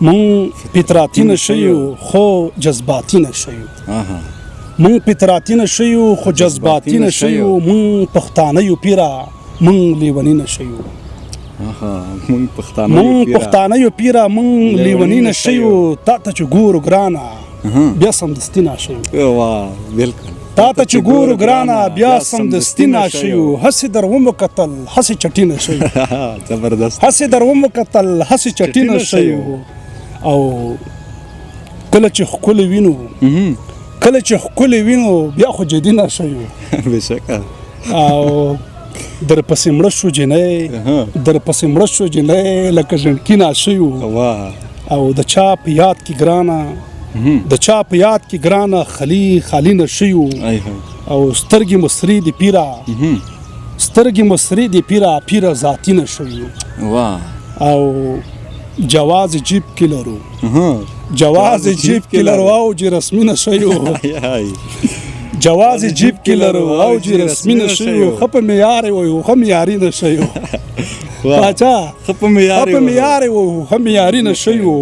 مونږ فطراتي نشه یو خو جذباتي نشه یو مونږ فطراتي نشه یو خو جذباتي نشه یو مونږ پښتانه یو پیره مونږ لیوني نشه یو مونږ پښتانه یو پیره مونږ لیوني نشه یو تا ته چې ګورو ګرانه بیا سمدستي نشه یو بالکل تا ته چې ګورو ګرانه بیا سمدستي نشه یو هسې در ومکتل هسې چټي نشه یو زبردست هسې در ومکتل هسې چټي نشه یو او کله چې ښکلې وینو کله چې ښکلې وینو بیا خو جدي نشه یو بېشکه او در پسې مړه شو جنۍ در پسې مړه شو جنۍ لکه ژڼکي ناشه یو او د چا په یاد کې ګرانه د چا په یاد کې ګرانه خالي نشه یو او سترګې مصري د پیره سترګې مصري د پیره ذاتي نشه یو او جواز جیب کې لرو جواز جیب کې لرو او چې رسمي نشه یو جواز جیب کې لرو او چې رسمي نشه یو ښه په معیار یو ښه معیاري نشه یو باچا ښه په معیار یو ښه معیاري نشه یو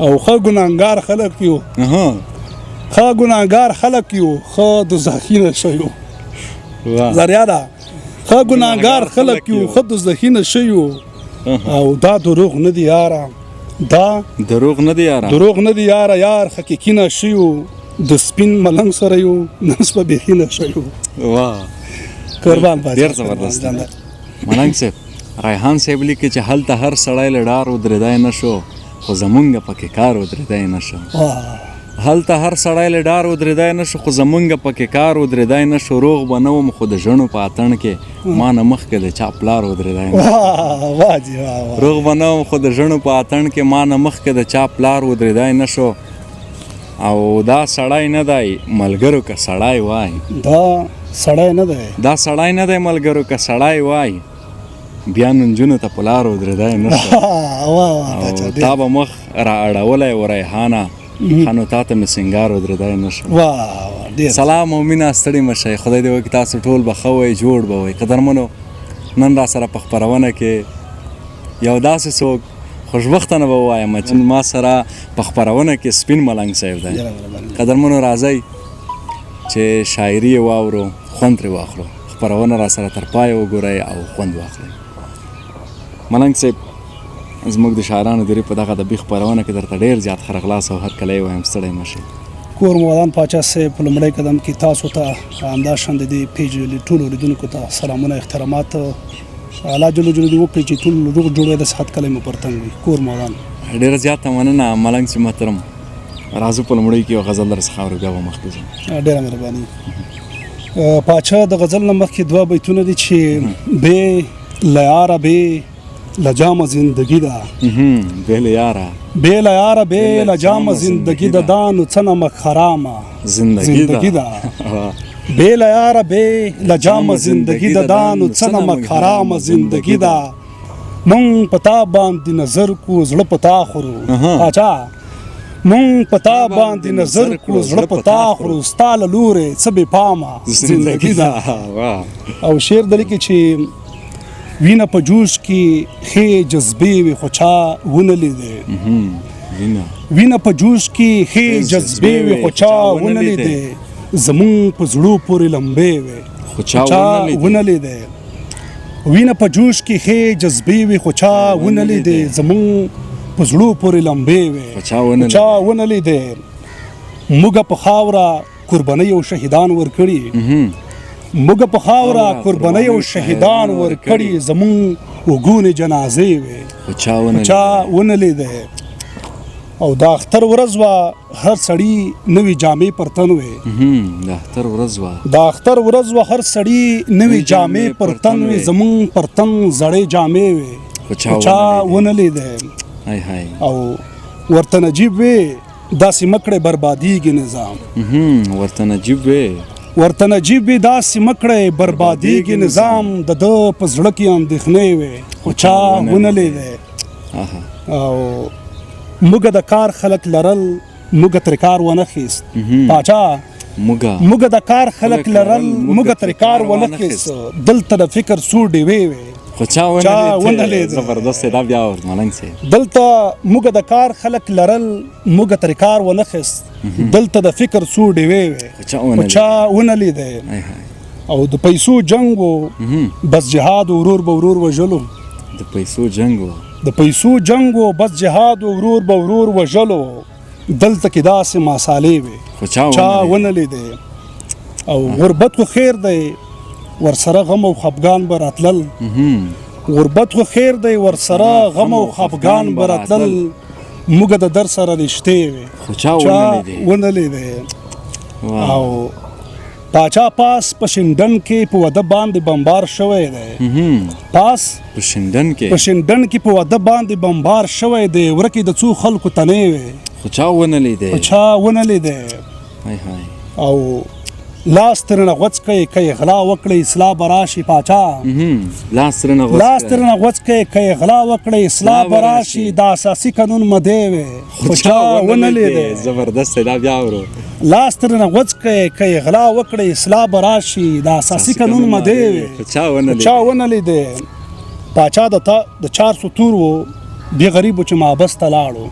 او ښه ګناهګار خلک یو ښه ګناهګار خلک یو ښه دوزخي نشه یو ذریعه ده ښه ګناهګار خلک یو ښه دوزخي نشه یو او دا دروغ نه دی یاره دا دروغ نه دی یاره دروغ نه دی یاره یار حقیقي نشه یو د سپین ملنګ سره یو نس په بیخي نشه یو قربان باچا ډېر زبردست ملنګ صاحب ریحان صاحب لیکي چې هلته هر سړی له ډار ودرېدی نه شو خو زمونږ پکې کار ودرېدی نه شو هلته هر سړی له ډار ودرېدی نه شو خو زمونږ پکې کار ودرېدی نه شو روغ به نه وم خو د ژڼو په اتڼ کې ما نه مخکې د چا پلار ودرېدی نه روغ به نه وم خو د ژڼو په اتڼ کې ما نه مخکې د چا پلار ودرېدی نه شو او دا سړی نه دی ملګرو که سړی وای دا سړی نه دی دا سړی نه دی ملګرو که سړی وای بیا نجونو ته په لار ودرېدی نه شو او تا به مخ را اړولی و ریحانه ښه نو تا ته مې سینګار ودرېدی نه شو سلام او مینه ستړي مه شئ خدای دې وکړي تاسو ټول به ښه وئ جوړ به وئ قدرمنو نن را سره په خپرونه کې یو داسې څوک خوشبختانه به ووایم چې ما سره په خپرونه کې سپین ملنګ صاحب دی قدرمنو راځئ چې شاعري یې واورو خوند ترې واخلو خپرونه را سره تر پایه وګورئ او خوند واخلئ ملنګ صاحب زموږ د شاعرانو درې په دغه ادبي خپرونه کې درته ډېر زیات ښه راغلاست او هرکلی یې وایم ستړی مه شئ کور مودان پاچا صاحب په لومړی قدم کې تاسو ته همداشان د دې پیج ټولو لیدونکو ته سلامونه احترامات الله جل جلاله دې وکړي چې ټول روغ جوړ د صحت کلی مو پرتنګ وي کور مودان ډېره زیاته مننه ملنګ صاحب محترم راځو په لومړی کې یو غزل درڅخه اورو بیا به مخکې ځو ډېره مهرباني پاچا د غزل نه مخکې دوه بیتونه دي چې بې له یاره بې له جامه زندګي ده بې له یاره بې له یاره بې له جامه زندګي ده دا نو څه نمک حرامه زندګي ده بې له یاره بې له جامه زندګي ده دا نو څه نمک حرامه زندګي ده مونږ په تا باندې نظر کو زړه په تا خورو پاچا مونږ په تا باندې نظر کو زړه په تا خورو ستا له لورې څه بې پامه زندګي ده او شعر د لیکي چې وینه په جوش کې ښې جذبې وي خو چا ونه لیدې وینه په جوش کې ښې جذبې وي خو چا ونه لیدې زمونږ په زړو پورې لمبې وي خو چا ونه لیدې وینه په جوش کې ښې جذبې وي خو چا ونه لیدې زمونږ په زړو پورې لمبې وي خو چا ونه لیدې موږ په خاوره قربانۍ او شهیدان ورکړي موږ په خاوره قربانۍ او شهیدان ورکړي زمونږ وګونې جنازې وې خو چا ونه لیدې او د اختر ورځ وه هر سړي نوې جامې پر تن وې د اختر ورځ وه د اختر ورځ وه هر سړي نوې جامې پر تن وې زمونږ پر تن زړې جامې وې خو چا ونه لیدې او ورته نجیب وې داسې مکړې بربادیږي نظام ورته نجیب وې ورته نجیب وي داسې مکړی بربادیږي نظام د ده په زړه کې اندېښنې وې خو چا ونه لیدی او موږ د کار خلک لرل موږ ترې کار ونه خیست پاچا موږ د کار خلک لرل موږ تر کار ونخیس دلته د فکر سور ډیوې وې خو چا ونه لید زبردست دا بیا ور ملنګ سي دلته موږ د کار خلک لرل موږ تر کار ونخیس دلته د فکر سور ډیوې وې خو چا ونه لید او د پیسو جنگ بس جهاد ورور به ورور وژلو د پیسو جنگ بس جهاد ورور به ورور وژلو دلته کې داسې مصالې وي خو چا ونه لیدې او غربت خو خیر دی ورسره غم او خفګان به راتلل غربت خو خیر دی ورسره غم او خفګان به راتلل موږ د در سره رښتې وي خو چا ونه لیدې او پاچا پاس په شینډن کې په واده باندې بمبار شوی دی پاس په شینډن کې په واده باندې بمبار شوی دی ورکې د څو خلکو تنې وي خو چا ونه لیدې او لاس ترنه غوڅ کوي غلا وکړي اصلاح براشي پاچا لاس ترنه غوڅ کوي غلا وکړي اصلاح براشي دا اساسي قانون مده وي خو چا ونه لیدې زبردست دا بیا ورو لاس ترنه غوڅ کوي غلا وکړي اصلاح براشي دا اساسي قانون مده وي چا ونه لیدې پاچا د 400 تورو بیا غریبو چې مابس ته لاړو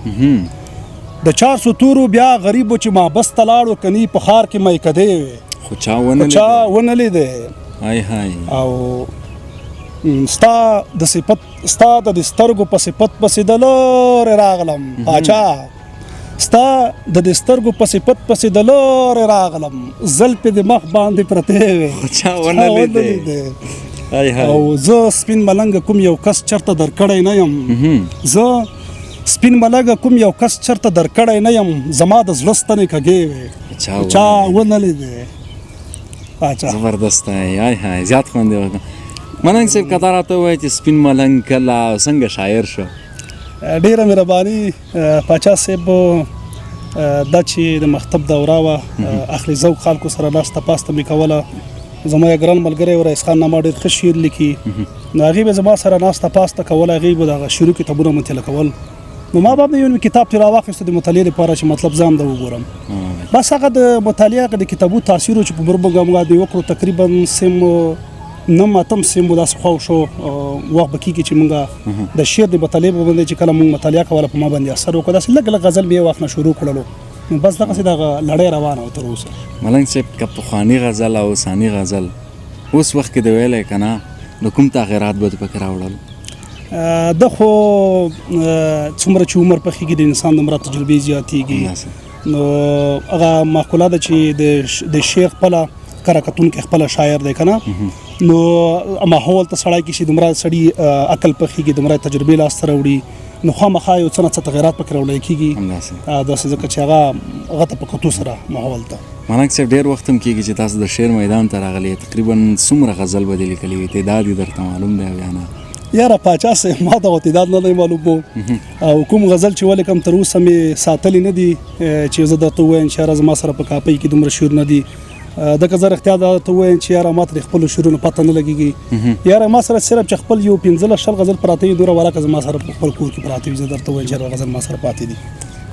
د 400 تورو بیا غریبو چې مابس ته لاړو کني په ښار کې میکدې وي خو چا ونه لیدې او ستا د سترګو په صفت پسې د لورې راغلم پاچا ستا د سترګو په صفت پسې د لورې راغلم زلفې د مخ باندې پرتې وې خو چا ونه لیدې او زه سپین ملنګ کوم یو کس چرته درکړی نه یم سپین ملنګ کوم یو کس چرته درکړی نه یم زما د زړه ستنې کږې وې چا ونه لیدې زبردست دی زیات خوند دی ملنګ صاحب کته راته ووایه چې سپین ملنګ کله څنګه شاعر شو ډیره مهرباني پاچا صاحب دا چې د مکتب دوره وه اخلي ذوق خلکو سره ناسته پاسته مې کوله زما یو ګران ملګری ورئیس خان ناما ډېر ښه شعر لیکي نو هغې به زما سره ناسته پاسته کوله هغې به دغه شروع کتابونه مطالعه کول نو ما به یو کتاب چې راواخیسته د مطالعې لپاره چې مطلب زه هم د وګورم بس هغه د مطالعې د کتابو تاثیر چې په موږ د وکړو تقریبا سیم نم اتم سیم داسې خوا شو وخت به کېږي چې موږ د شعر د مطالعې په باندې چې کله موږ مطالعه کوله په ما باندې اثر وکړو داسې لږ لږ غزل بیا وخت نه شروع کړلو نو بس دغسې دغه لړۍ روانه وه تر اوسه ملنګ صاحب که پخواني غزل او اوساني غزل اوس وخت کې د ویلی که نه نو کوم تغیرات به پکې راوړل د خو څومره چې عمر پخېږي د انسان دومره تجربې زیاتېږي نو هغه مقوله ده چې د شعر خپله کره کتونکی خپله شاعر دی که نه نو ماحول ته سړی کې چې دومره سړي عقل پخېږي دومره تجربې لاسته راوړي نو خامخا یو څه نه څه تغیرات پکې راوړی کېږي داسې ځکه چې هغه ته په کتو سره ماحول ته ملنګ صاحب ډېر وخت هم کېږي چې تاسو د شعر میدان ته راغلی تقریبا څومره غزل به دې لیکلي وي تعداد یې درته معلوم دی او یا نه یاره پاچا صاحب ما ته تعداد نه دی معلوم او کوم غزل چې ولیکم تر اوسه مې ساتلی نه دي چې زه درته ووایم چې یاره زما سره په کاپۍ کې دومره شعر نه دي دغه زه رښتیا درته ووایم چې یاره ما ته د خپلو شعرونو پته نه لګېږي یاره ما سره صرف چې خپل یو 15 غزل پراته وي دومره ولاکه زما سره په خپل کور کې پراته وي زه درته ووایم چې یاره غزل ما سره پاتې دي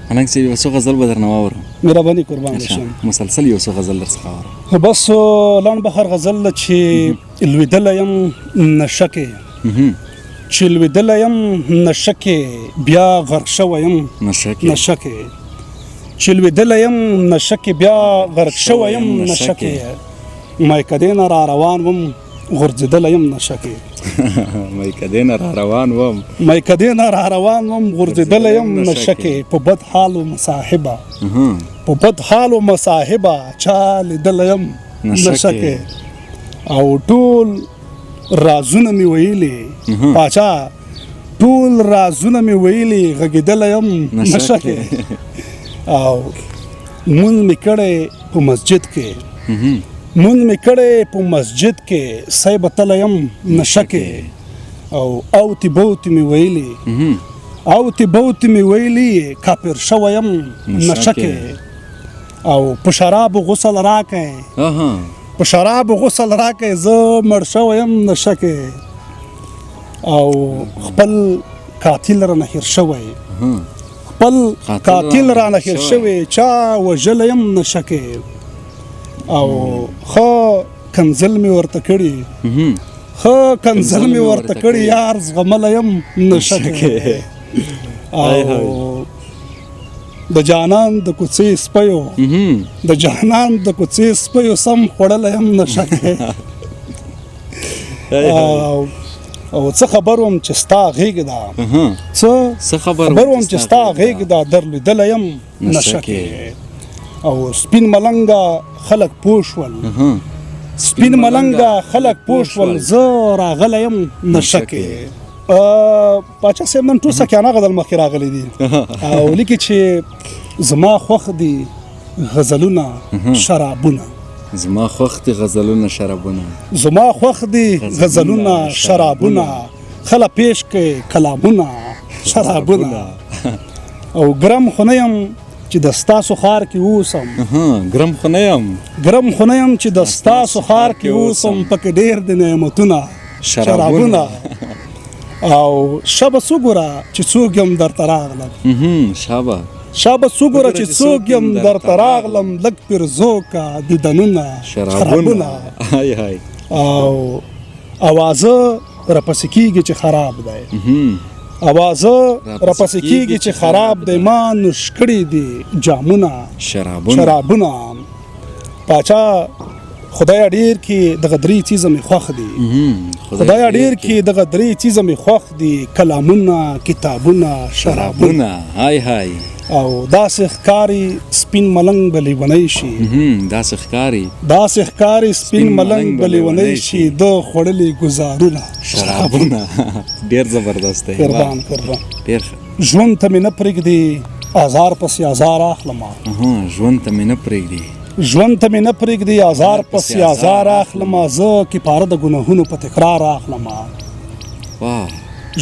ملنګ صاحب یو څو غزل به درنه واورم مهرباني قربان شم مسلسل یو څو غزل درڅخه واورم بس لنډ بهر غزل چې لوېدلی یم نشه کې چې لوېدلی یم نشه کې بیا غرق شوی یم نشه کې چې لوېدلی یم نشه کې بیا غرق شوی یم نشه کې میکدې نه را روان وم غورځېدلی یم نشه کې میکدې نه را روان وم غورځېدلی یم نشه کې په بد حال و مصاحبه چا لیدلی یم نشه کې او ټول رازونه مې ویلي پاچا ټول رازونه مې ویلي غږېدلی یم نشه کې او مونځ مې کړی په مسجد کې صیب تلی یم نشه کې او اوتې بوتې مې ویلي کافر شوی یم نشه کې او په شرابو غسل راکئ په شرابو غسل راکئ زه مړ شوی یم نشه کې او خپل قاتل رانه هېر شوی چا وژلی یم نشه کې او خو کنزل می ورته کړي خو کنزل می ورته کړي یار زغملی یم نشه کې او د جانان د کوڅې سپیو د جانان د کوڅې سپیو سم خوړلی یم نشه کې او څه خبر وم چې ستا غېږې ده څه خبر وم چې ستا غېږې ده درلیدلی یم نشه کې او سپین ملنګه خلک پوه شول سپین ملنګه خلک پوه شول زه راغلی یم نشه کې پاچا صاحب نن ټول سکیانه غزل مخکې راغلی دي او لیکي چې زما خوښ دي غزلونه شرابونه زما خوښ دي غزلونه شرابونه زما خوښ دي غزلونه شرابونه خله پیش کې کلامونه شرابونه او ګرم خو نه یم چې د ستاسو ښار کې اوسم ګرم خو نه یم چې د ستاسو ښار کې اوسم پکې ډېر د نعمتونه شرابونه او شابه څوګوره چې څوک یم درته راغلم شابه څوګوره چې څوک یم درته راغلم لږ پیرزو کا دیدنونه شرابونه او اوازه راپسې کېږي چې خراب دی اوازه راپسې کېږي چې خراب دی ما نوش کړي دي جامونه شرابونه پاچا خدای ډیر کې دغه درې څیزه مې خوښ دي خدای ډیر کې دغه درې څیزه مې خوښ دي کلامونه کتابونه شرابونه او داسې ښکاري سپین ملنګ به لیونی شي داسې ښکاري سپین ملنګ به لیونی شي د خوړلي ګزارونه شرابونه ډیر زبردست دی قربان ژوند ته مې نه پرېږدي آزار پسې آزار اخلمه ژوند ته مې نه پرېږدي آزار پسې آزار اخلمه زه کفاره د ګناهونو په تکرار اخلمه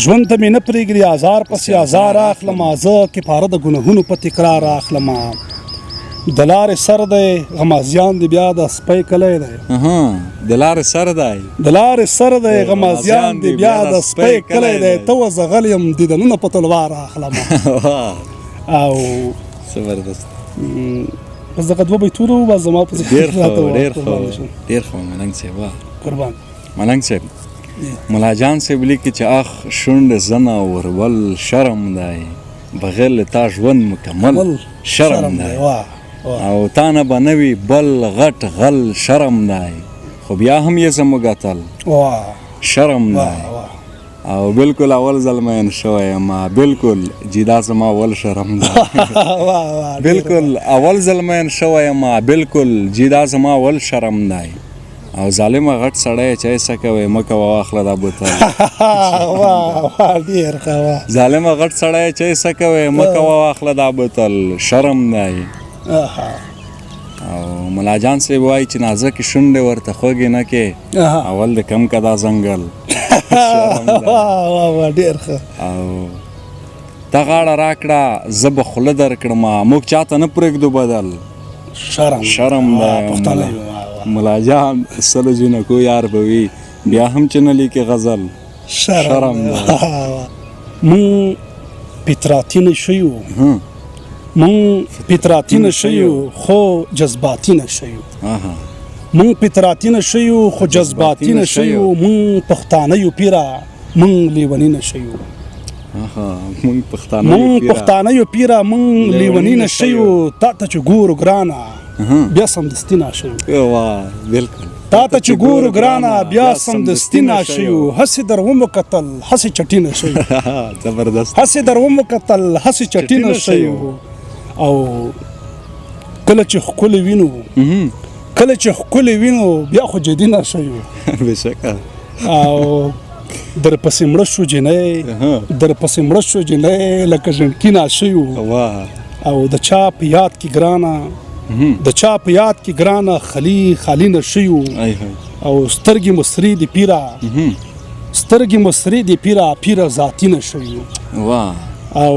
ژوند ته مې نه پرېږدي آزار پسې آزار اخلمه زه کفاره د ګناهونو په تکرار اخلمه د لارې سر دی غمازیان دی بیا د سپی کلی دی د لارې سر دی غمازیان دی بیا د سپی کلی دی ته وزغلی یم دیدنونه په تلوار اخلمه او زبردست بس دغه دوه بیتونه وبه زما په ډېر ښه ملنګ صاحب قربان ملنګ صاحب ملا جان صاحب لیکي چې اخ شونډې زنه ورول شرم دی بغیر له تا ژوند مکمل شرم دی او تا نه به نه وي بل غټ غل شرم دی خو بیا هم یې زموږ اتل شرم دی او بالکل اول ځل مین شوی یم بالکل جدا زما اول شرم دی بالکل اول ځل مین شوی یم بالکل جدا زما اول شرم دی او ظالمه غټ سړی چې څه کوي مه کوه واخله دا بوتل ظالمه غټ سړی چې څه کوي مه کوه واخله دا بوتل شرم دی او ملا جان صاحب وایي چې نازکې شونډې ورته خوږې نه کې اول د کم که دا ځنګل ډېر ښه او ته غاړه راکړه زه به خوله درکړم موږ چاته نه پرېږدو بدل شرم دی ملا جان سلو جنکو یار به وي بیا هم چې نه لیکي غزل شرم دی مونږ فطراتي نه شیو خو جذباتي نه شیو مونږ فطراتي نه شیو خو جذباتي نه شیو مونږ پښتانه یو پیره مونږ لیوني نه شیو مونږ پښتانه یو پیره مونږ لیوني نه شیو تا ته چې ګورو ګرانه بیا سمدستي ناشیو بالکل تا ته چې ګورو ګرانه بیا سمدستي ناشیو هسې در ومکتل هسې چټي نه شیو زبردست هسې در ومکتل هسې چټي نه شیو او کله چې ښکلې وینو بیا خو جدي نه شیو بېشکه او در پسې مړه شو جنۍ لکه ژڼکي ناشیو او د چا په یاد کې ګرانه خالي نه شیو او سترګې مصري دی پیره ذاتي نه شیو او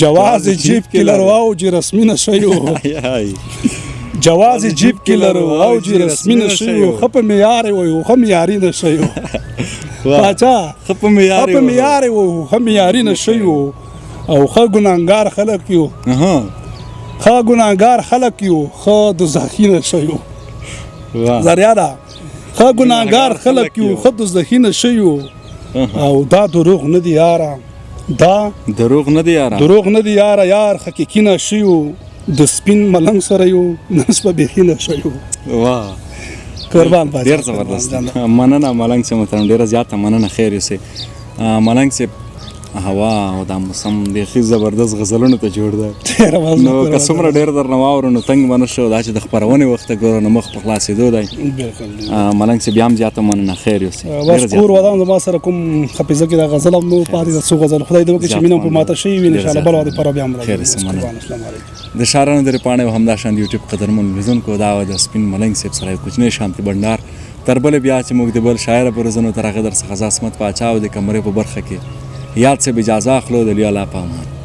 جواز جیب کې لرو او جی رسمي نه شیو جواز جیب کې لرو او جی رسمي نه شیو خپ معیاري وي خو معیاري نه شیو باچا خپ معیاري نه شیو او خو ګناهګار خلک یو ښه ګناهګار خلک یو ښه دوزخي نشه یو زریا ده ښه ګناهګار خلک یو ښه دوزخي نشه یو او دا دروغ نه دی یاره دا دروغ نه دی یاره دروغ نه دی یاره یار حقیقي نشه یو د سپین ملنګ سره یو نس په بیخي نشه یو واه قربان باچا ډېر زبردست مننه ملنګ صاحب محترم ډېره زیاته مننه خیر یوسې ملنګ صاحب هوا او دا موسم بیخي زبردست غزلونو ته جوړ ده نو که څومره ډېر درنه واورو نو تنګ به نه شو دا چې د خپرونې وخت ته ګورو نو مخ په خلاصېدو دی ملنګ صاحب بیا هم زیاته مننه خیر یوسې بس کور ودان زما سره کوم حافظه کې دا غزل هم نو پاتې ده څو غزل خدای دې وکړي چې مینه په ماته شوي وي انشاءالله بل وخت پر بیا هم راځي د شاعرانو د پاڼې او همدا شان د یوټیوب قدرمن لیدونکو دا د سپین ملنګ صاحب سره یو کوچنی شانتي بنډار تر بلې بیا چې موږ د بل شاعر په روزنو تر هغه در څخه عظمت پاچا او د کمرې په برخه کې یاد سے اجازه اخلو د لیا لا پامان